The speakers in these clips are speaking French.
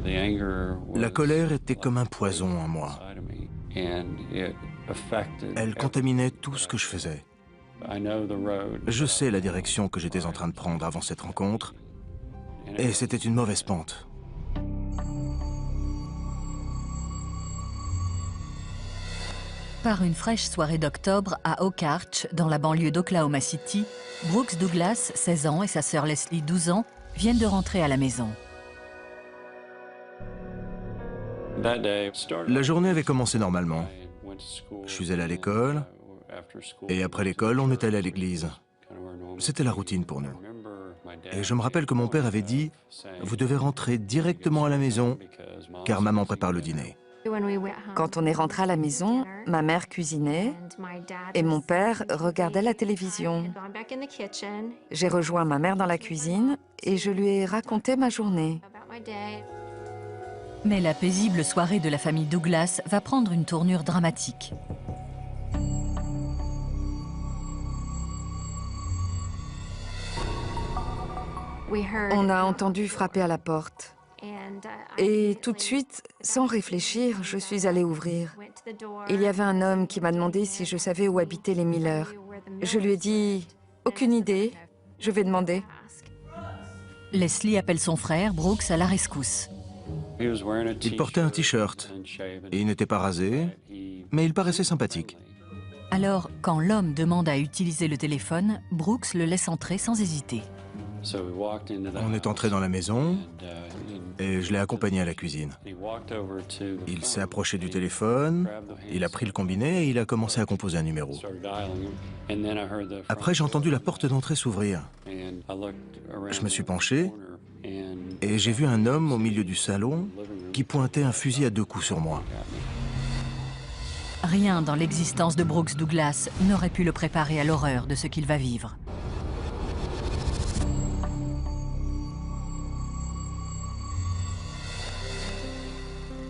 La colère était comme un poison en moi. Elle contaminait tout ce que je faisais. Je sais la direction que j'étais en train de prendre avant cette rencontre, et c'était une mauvaise pente. Par une fraîche soirée d'octobre à Oak Arch, dans la banlieue d'Oklahoma City, Brooks Douglas, 16 ans, et sa sœur Leslie, 12 ans, viennent de rentrer à la maison. La journée avait commencé normalement. Je suis allé à l'école, et après l'école, on est allé à l'église. C'était la routine pour nous. Et je me rappelle que mon père avait dit « Vous devez rentrer directement à la maison, car maman prépare le dîner. » Quand on est rentré à la maison, ma mère cuisinait et mon père regardait la télévision. J'ai rejoint ma mère dans la cuisine et je lui ai raconté ma journée. Mais la paisible soirée de la famille Douglas va prendre une tournure dramatique. On a entendu frapper à la porte. Et tout de suite, sans réfléchir, je suis allée ouvrir. Il y avait un homme qui m'a demandé si je savais où habitaient les Miller. Je lui ai dit « Aucune idée, je vais demander ». Leslie appelle son frère, Brooks, à la rescousse. Il portait un t-shirt, et il n'était pas rasé, mais il paraissait sympathique. Alors, quand l'homme demande à utiliser le téléphone, Brooks le laisse entrer sans hésiter. On est entré dans la maison, et je l'ai accompagné à la cuisine. Il s'est approché du téléphone, il a pris le combiné et il a commencé à composer un numéro. Après, j'ai entendu la porte d'entrée s'ouvrir. Je me suis penché et j'ai vu un homme au milieu du salon qui pointait un fusil à 2 coups sur moi. Rien dans l'existence de Brooks Douglas n'aurait pu le préparer à l'horreur de ce qu'il va vivre.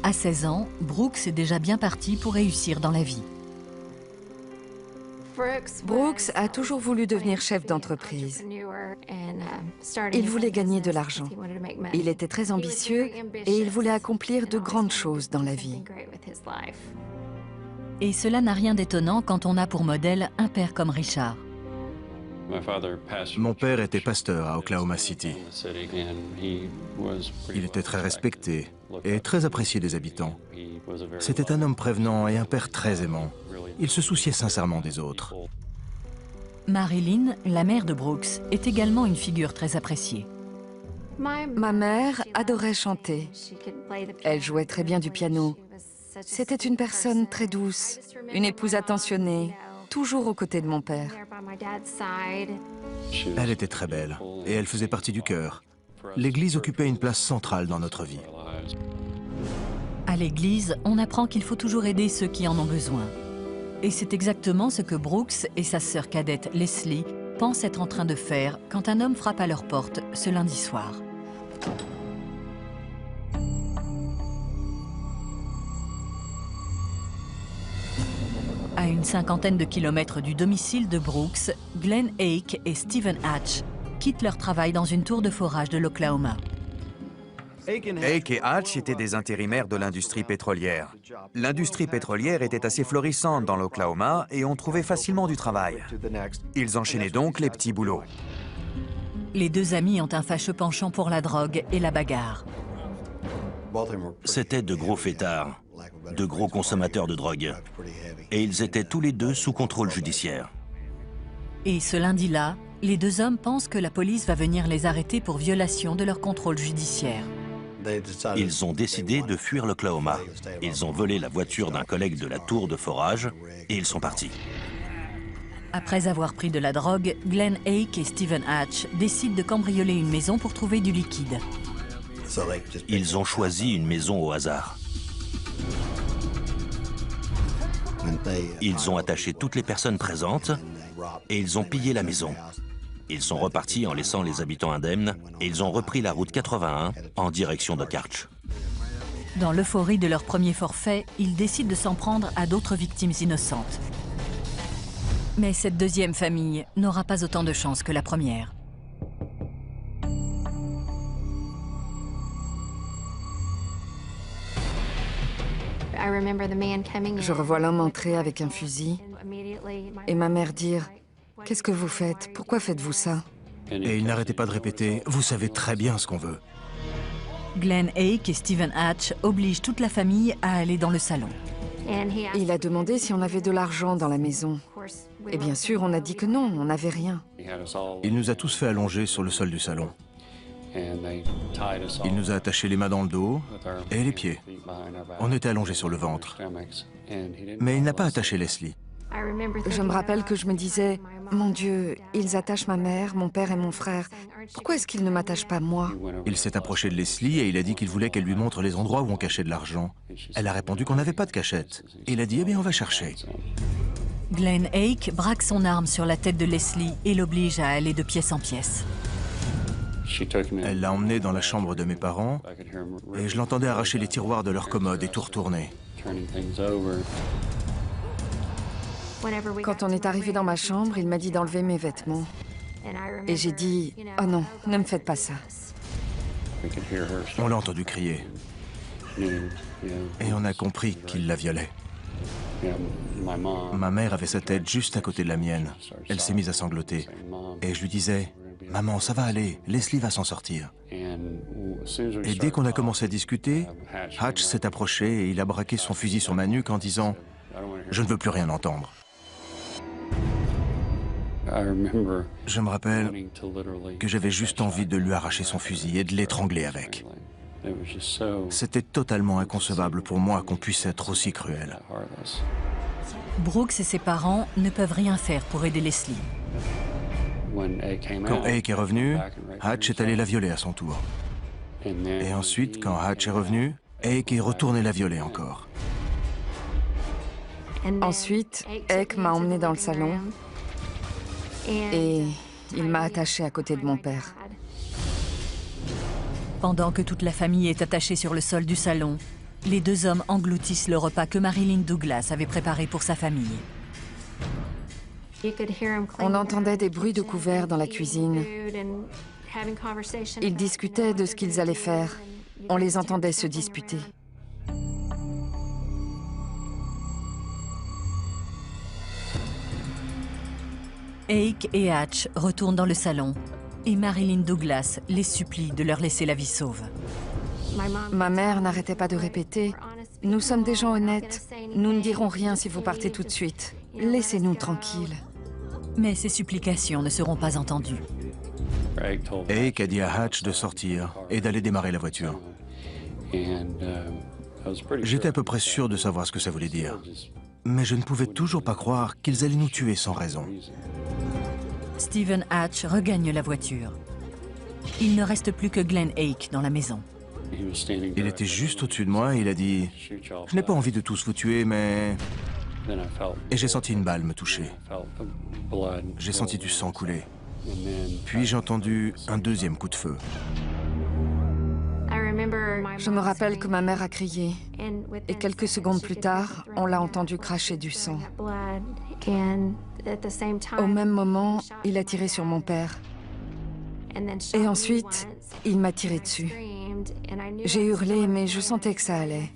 À 16 ans, Brooks est déjà bien parti pour réussir dans la vie. Brooks a toujours voulu devenir chef d'entreprise. Il voulait gagner de l'argent. Il était très ambitieux et il voulait accomplir de grandes choses dans la vie. Et cela n'a rien d'étonnant quand on a pour modèle un père comme Richard. Mon père était pasteur à Oklahoma City. Il était très respecté et très apprécié des habitants. C'était un homme prévenant et un père très aimant. Il se souciait sincèrement des autres. Marilyn, la mère de Brooks, est également une figure très appréciée. Ma mère adorait chanter. Elle jouait très bien du piano. C'était une personne très douce, une épouse attentionnée, toujours aux côtés de mon père. Elle était très belle et elle faisait partie du chœur. L'Église occupait une place centrale dans notre vie. À l'Église, on apprend qu'il faut toujours aider ceux qui en ont besoin. Et c'est exactement ce que Brooks et sa sœur cadette Leslie pensent être en train de faire quand un homme frappe à leur porte ce lundi soir. À une 50aine de kilomètres du domicile de Brooks, Glenn Hake et Stephen Hatch quittent leur travail dans une tour de forage de l'Oklahoma. Hake et Hatch étaient des intérimaires de l'industrie pétrolière. L'industrie pétrolière était assez florissante dans l'Oklahoma et on trouvait facilement du travail. Ils enchaînaient donc les petits boulots. Les deux amis ont un fâcheux penchant pour la drogue et la bagarre. C'étaient de gros fêtards, de gros consommateurs de drogue. Et ils étaient tous les deux sous contrôle judiciaire. Et ce lundi-là, les deux hommes pensent que la police va venir les arrêter pour violation de leur contrôle judiciaire. Ils ont décidé de fuir l'Oklahoma. Ils ont volé la voiture d'un collègue de la tour de forage et ils sont partis. Après avoir pris de la drogue, Glenn Hake et Stephen Hatch décident de cambrioler une maison pour trouver du liquide. Ils ont choisi une maison au hasard. Ils ont attaché toutes les personnes présentes et ils ont pillé la maison. Ils sont repartis en laissant les habitants indemnes et ils ont repris la route 81 en direction de Karch. Dans l'euphorie de leur premier forfait, ils décident de s'en prendre à d'autres victimes innocentes. Mais cette deuxième famille n'aura pas autant de chance que la première. Je revois l'homme entrer avec un fusil et ma mère dire « Qu'est-ce que vous faites? Pourquoi faites-vous ça ?» Et il n'arrêtait pas de répéter « Vous savez très bien ce qu'on veut ». Glenn Hake et Stephen Hatch obligent toute la famille à aller dans le salon. Il a demandé si on avait de l'argent dans la maison. Et bien sûr, on a dit que non, on n'avait rien. Il nous a tous fait allonger sur le sol du salon. Il nous a attachés les mains dans le dos et les pieds. On était allongés sur le ventre. Mais il n'a pas attaché Leslie. Je me rappelle que je me disais « Mon Dieu, ils attachent ma mère, mon père et mon frère. Pourquoi est-ce qu'ils ne m'attachent pas moi ?» Il s'est approché de Leslie et il a dit qu'il voulait qu'elle lui montre les endroits où on cachait de l'argent. Elle a répondu qu'on n'avait pas de cachette. Il a dit « Eh bien, on va chercher ». Glenn Hake braque son arme sur la tête de Leslie et l'oblige à aller de pièce en pièce. Elle l'a emmené dans la chambre de mes parents et je l'entendais arracher les tiroirs de leur commode et tout retourner. Quand on est arrivé dans ma chambre, il m'a dit d'enlever mes vêtements. Et j'ai dit « Oh non, ne me faites pas ça. » On l'a entendu crier. Et on a compris qu'il la violait. Ma mère avait sa tête juste à côté de la mienne. Elle s'est mise à sangloter. Et je lui disais « Maman, ça va aller, Leslie va s'en sortir. » Et dès qu'on a commencé à discuter, Hatch s'est approché et il a braqué son fusil sur ma nuque en disant « Je ne veux plus rien entendre. » Je me rappelle que j'avais juste envie de lui arracher son fusil et de l'étrangler avec. C'était totalement inconcevable pour moi qu'on puisse être aussi cruel. Brooks et ses parents ne peuvent rien faire pour aider Leslie. Quand Hake est revenu, Hatch est allé la violer à son tour. Et ensuite, quand Hatch est revenu, Hake est retourné la violer encore. Ensuite, Hake m'a emmené dans le salon et il m'a attachée à côté de mon père. Pendant que toute la famille est attachée sur le sol du salon, les deux hommes engloutissent le repas que Marilyn Douglas avait préparé pour sa famille. On entendait des bruits de couverts dans la cuisine. Ils discutaient de ce qu'ils allaient faire. On les entendait se disputer. Hake et Hatch retournent dans le salon et Marilyn Douglas les supplie de leur laisser la vie sauve. Ma mère n'arrêtait pas de répéter « Nous sommes des gens honnêtes. Nous ne dirons rien si vous partez tout de suite. Laissez-nous tranquilles. » Mais ces supplications ne seront pas entendues. Hake a dit à Hatch de sortir et d'aller démarrer la voiture. J'étais à peu près sûr de savoir ce que ça voulait dire. Mais je ne pouvais toujours pas croire qu'ils allaient nous tuer sans raison. Stephen Hatch regagne la voiture. Il ne reste plus que Glenn Hake dans la maison. Il était juste au-dessus de moi et il a dit « Je n'ai pas envie de tous vous tuer, mais... » Et j'ai senti une balle me toucher. J'ai senti du sang couler. Puis j'ai entendu un deuxième coup de feu. Je me rappelle que ma mère a crié. Et quelques secondes plus tard, on l'a entendu cracher du sang. Au même moment, il a tiré sur mon père. Et ensuite, il m'a tiré dessus. J'ai hurlé, mais je sentais que ça allait.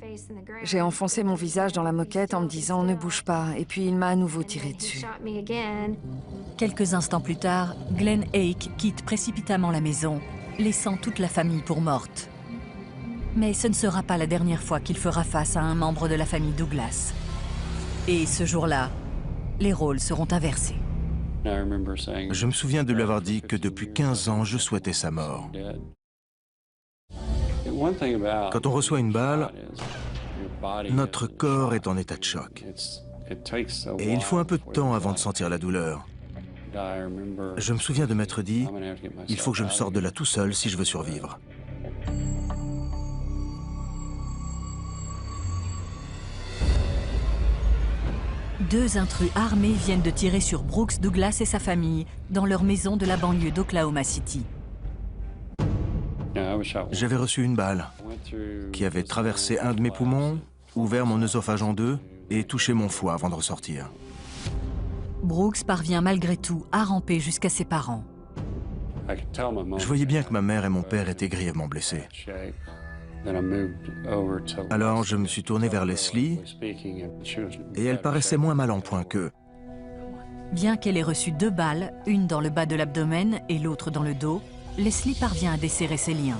J'ai enfoncé mon visage dans la moquette en me disant « Ne bouge pas », et puis il m'a à nouveau tiré dessus. Quelques instants plus tard, Glenn Hake quitte précipitamment la maison, laissant toute la famille pour morte. Mais ce ne sera pas la dernière fois qu'il fera face à un membre de la famille Douglas. Et ce jour-là, les rôles seront inversés. Je me souviens de lui avoir dit que depuis 15 ans, je souhaitais sa mort. Quand on reçoit une balle, notre corps est en état de choc. Et il faut un peu de temps avant de sentir la douleur. Je me souviens de m'être dit, il faut que je me sorte de là tout seul si je veux survivre. Deux intrus armés viennent de tirer sur Brooks Douglas et sa famille dans leur maison de la banlieue d'Oklahoma City. J'avais reçu une balle qui avait traversé un de mes poumons, ouvert mon œsophage en deux et touché mon foie avant de ressortir. Brooks parvient malgré tout à ramper jusqu'à ses parents. Je voyais bien que ma mère et mon père étaient grièvement blessés. Alors je me suis tourné vers Leslie et elle paraissait moins mal en point qu'eux. Bien qu'elle ait reçu 2 balles, une dans le bas de l'abdomen et l'autre dans le dos, Leslie parvient à desserrer ses liens.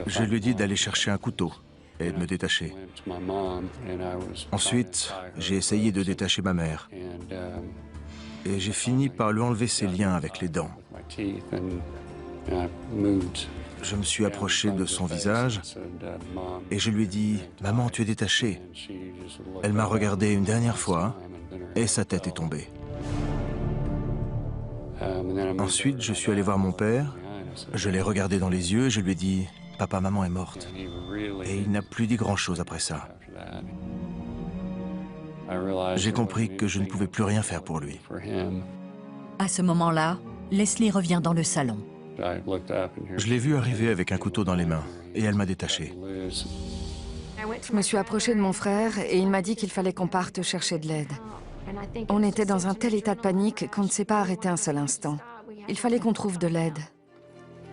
Je lui ai dit d'aller chercher un couteau et de me détacher. Ensuite, j'ai essayé de détacher ma mère et j'ai fini par lui enlever ses liens avec les dents. Je me suis approché de son visage et je lui ai dit « Maman, tu es détachée ». Elle m'a regardé une dernière fois et sa tête est tombée. Ensuite, je suis allé voir mon père, je l'ai regardé dans les yeux et je lui ai dit « Papa, maman est morte ». Et il n'a plus dit grand-chose après ça. J'ai compris que je ne pouvais plus rien faire pour lui. À ce moment-là, Leslie revient dans le salon. Je l'ai vue arriver avec un couteau dans les mains et elle m'a détaché. Je me suis approchée de mon frère et il m'a dit qu'il fallait qu'on parte chercher de l'aide. On était dans un tel état de panique qu'on ne s'est pas arrêté un seul instant. Il fallait qu'on trouve de l'aide.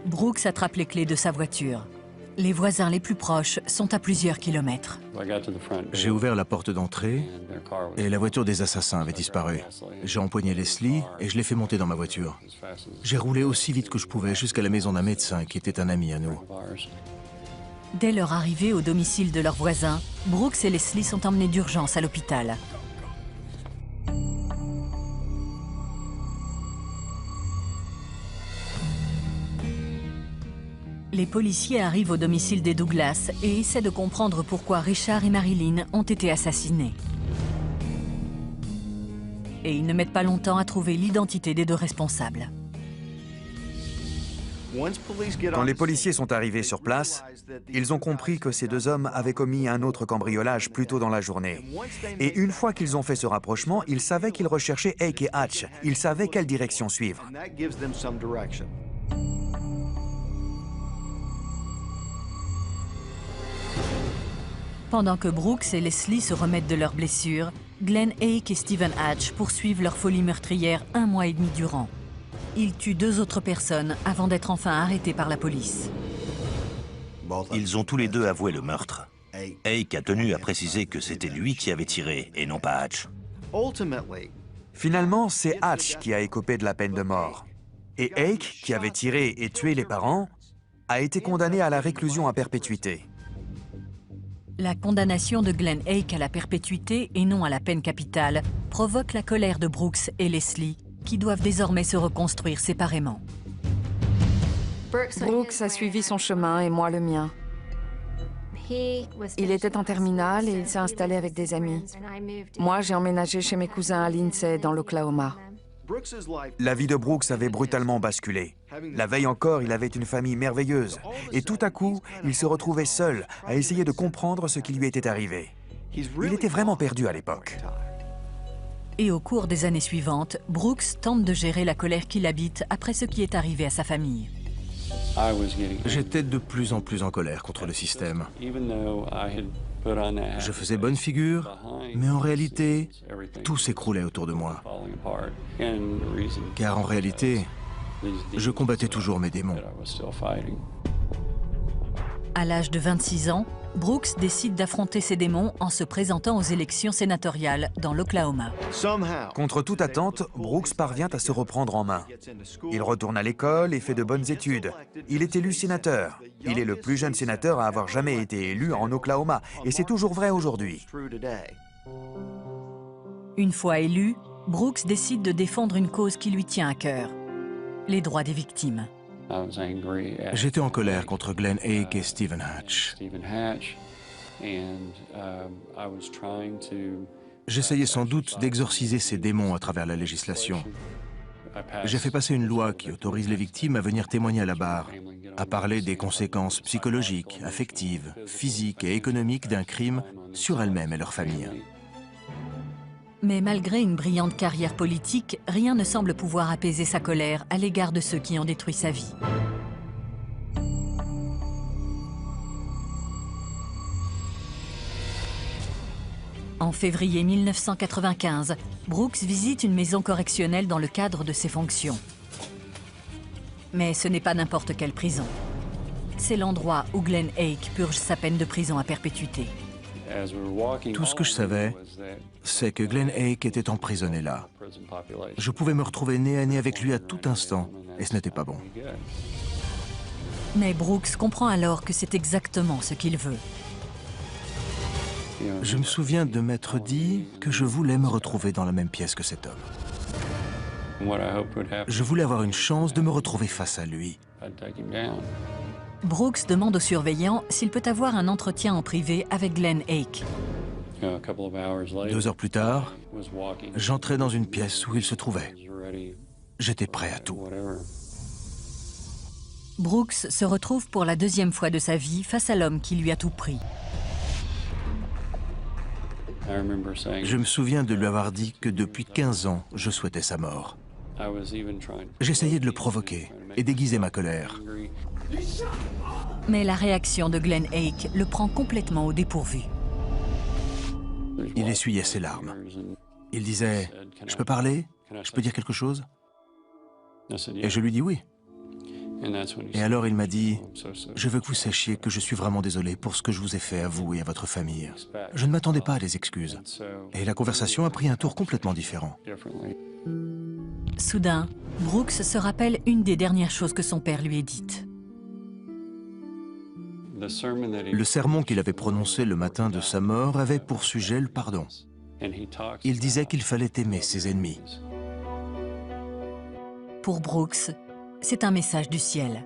Brooks attrape les clés de sa voiture. Les voisins les plus proches sont à plusieurs kilomètres. J'ai ouvert la porte d'entrée et la voiture des assassins avait disparu. J'ai empoigné Leslie et je l'ai fait monter dans ma voiture. J'ai roulé aussi vite que je pouvais jusqu'à la maison d'un médecin qui était un ami à nous. Dès leur arrivée au domicile de leurs voisins, Brooks et Leslie sont emmenés d'urgence à l'hôpital. Les policiers arrivent au domicile des Douglas et essaient de comprendre pourquoi Richard et Marilyn ont été assassinés. Et ils ne mettent pas longtemps à trouver l'identité des 2 responsables. Quand les policiers sont arrivés sur place, ils ont compris que ces 2 hommes avaient commis un autre cambriolage plus tôt dans la journée. Et une fois qu'ils ont fait ce rapprochement, ils savaient qu'ils recherchaient Hake et Hatch. Ils savaient quelle direction suivre. Pendant que Brooks et Leslie se remettent de leurs blessures, Glenn Hake et Stephen Hatch poursuivent leur folie meurtrière 1 mois et demi durant. Ils tuent 2 autres personnes avant d'être enfin arrêtés par la police. Ils ont tous les 2 avoué le meurtre. Hake a tenu à préciser que c'était lui qui avait tiré et non pas Hatch. Finalement, c'est Hatch qui a écopé de la peine de mort. Et Hake, qui avait tiré et tué les parents, a été condamné à la réclusion à perpétuité. La condamnation de Glenn Hake à la perpétuité et non à la peine capitale provoque la colère de Brooks et Leslie, qui doivent désormais se reconstruire séparément. Brooks a suivi son chemin et moi le mien. Il était en terminale et il s'est installé avec des amis. Moi, j'ai emménagé chez mes cousins à Lindsay, dans l'Oklahoma. La vie de Brooks avait brutalement basculé. La veille encore, il avait une famille merveilleuse. Et tout à coup, il se retrouvait seul à essayer de comprendre ce qui lui était arrivé. Il était vraiment perdu à l'époque. Et au cours des années suivantes, Brooks tente de gérer la colère qui l'habite après ce qui est arrivé à sa famille. J'étais de plus en plus en colère contre le système. Je faisais bonne figure, mais en réalité, tout s'écroulait autour de moi. Car en réalité, je combattais toujours mes démons. À l'âge de 26 ans, Brooks décide d'affronter ses démons en se présentant aux élections sénatoriales dans l'Oklahoma. Contre toute attente, Brooks parvient à se reprendre en main. Il retourne à l'école et fait de bonnes études. Il est élu sénateur. Il est le plus jeune sénateur à avoir jamais été élu en Oklahoma, et c'est toujours vrai aujourd'hui. Une fois élu, Brooks décide de défendre une cause qui lui tient à cœur, les droits des victimes. J'étais en colère contre Glenn Hake et Stephen Hatch. J'essayais sans doute d'exorciser ces démons à travers la législation. J'ai fait passer une loi qui autorise les victimes à venir témoigner à la barre, à parler des conséquences psychologiques, affectives, physiques et économiques d'un crime sur elles-mêmes et leur famille. Mais malgré une brillante carrière politique, rien ne semble pouvoir apaiser sa colère à l'égard de ceux qui ont détruit sa vie. En février 1995, Brooks visite une maison correctionnelle dans le cadre de ses fonctions. Mais ce n'est pas n'importe quelle prison. C'est l'endroit où Glenn Ake purge sa peine de prison à perpétuité. Tout ce que je savais, c'est que Glenn Ake était emprisonné là. Je pouvais me retrouver nez à nez avec lui à tout instant, et ce n'était pas bon. Mais Brooks comprend alors que c'est exactement ce qu'il veut. Je me souviens de m'être dit que je voulais me retrouver dans la même pièce que cet homme. Je voulais avoir une chance de me retrouver face à lui. Brooks demande au surveillant s'il peut avoir un entretien en privé avec Glenn Ake. 2 heures plus tard, j'entrais dans une pièce où il se trouvait. J'étais prêt à tout. Brooks se retrouve pour la 2e fois de sa vie face à l'homme qui lui a tout pris. Je me souviens de lui avoir dit que depuis 15 ans, je souhaitais sa mort. J'essayais de le provoquer et déguiser ma colère. Mais la réaction de Glenn Ake le prend complètement au dépourvu. Il essuyait ses larmes. Il disait « Je peux parler? Je peux dire quelque chose ?» Et je lui dis oui. Et alors il m'a dit « Je veux que vous sachiez que je suis vraiment désolé pour ce que je vous ai fait à vous et à votre famille. Je ne m'attendais pas à des excuses. » Et la conversation a pris un tour complètement différent. Soudain, Brooks se rappelle une des dernières choses que son père lui ait dites. Le sermon qu'il avait prononcé le matin de sa mort avait pour sujet le pardon. Il disait qu'il fallait aimer ses ennemis. Pour Brooks, c'est un message du ciel.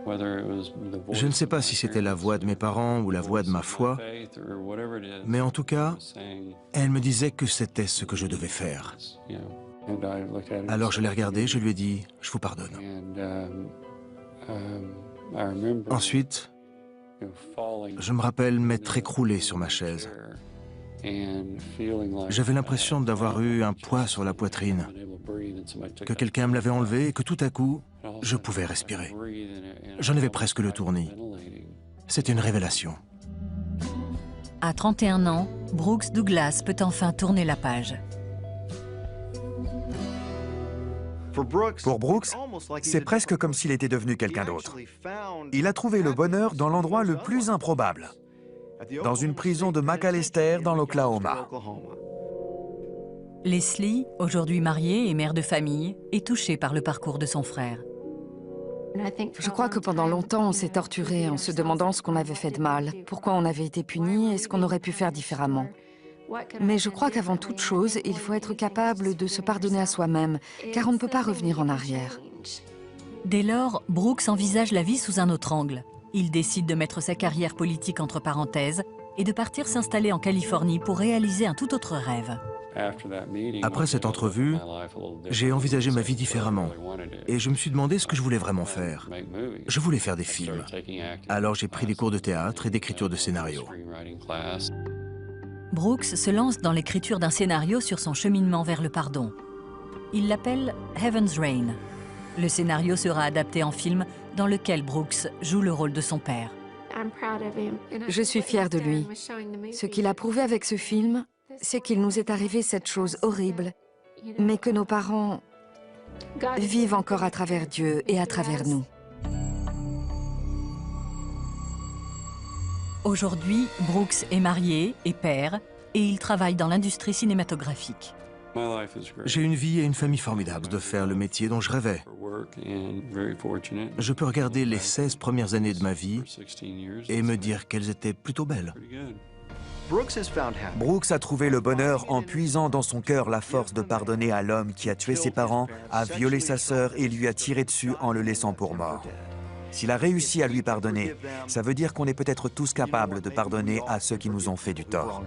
Je ne sais pas si c'était la voix de mes parents ou la voix de ma foi, mais en tout cas, elle me disait que c'était ce que je devais faire. Alors je l'ai regardé, je lui ai dit « Je vous pardonne ». Ensuite, je me rappelle m'être écroulé sur ma chaise. J'avais l'impression d'avoir eu un poids sur la poitrine, que quelqu'un me l'avait enlevé et que tout à coup, je pouvais respirer. J'en avais presque le tournis. C'était une révélation. À 31 ans, Brooks Douglas peut enfin tourner la page. Pour Brooks, c'est presque comme s'il était devenu quelqu'un d'autre. Il a trouvé le bonheur dans l'endroit le plus improbable, dans une prison de McAlester dans l'Oklahoma. Leslie, aujourd'hui mariée et mère de famille, est touchée par le parcours de son frère. Je crois que pendant longtemps, on s'est torturé en se demandant ce qu'on avait fait de mal, pourquoi on avait été puni et ce qu'on aurait pu faire différemment. Mais je crois qu'avant toute chose, il faut être capable de se pardonner à soi-même, car on ne peut pas revenir en arrière. Dès lors, Brooks envisage la vie sous un autre angle. Il décide de mettre sa carrière politique entre parenthèses et de partir s'installer en Californie pour réaliser un tout autre rêve. Après cette entrevue, j'ai envisagé ma vie différemment et je me suis demandé ce que je voulais vraiment faire. Je voulais faire des films. Alors j'ai pris des cours de théâtre et d'écriture de scénario. Brooks se lance dans l'écriture d'un scénario sur son cheminement vers le pardon. Il l'appelle Heaven's Rain. Le scénario sera adapté en film dans lequel Brooks joue le rôle de son père. Je suis fière de lui. Ce qu'il a prouvé avec ce film, c'est qu'il nous est arrivé cette chose horrible, mais que nos parents vivent encore à travers Dieu et à travers nous. Aujourd'hui, Brooks est marié et père, et il travaille dans l'industrie cinématographique. J'ai une vie et une famille formidables de faire le métier dont je rêvais. Je peux regarder les 16 premières années de ma vie et me dire qu'elles étaient plutôt belles. Brooks a trouvé le bonheur en puisant dans son cœur la force de pardonner à l'homme qui a tué ses parents, a violé sa sœur et lui a tiré dessus en le laissant pour mort. S'il a réussi à lui pardonner, ça veut dire qu'on est peut-être tous capables de pardonner à ceux qui nous ont fait du tort.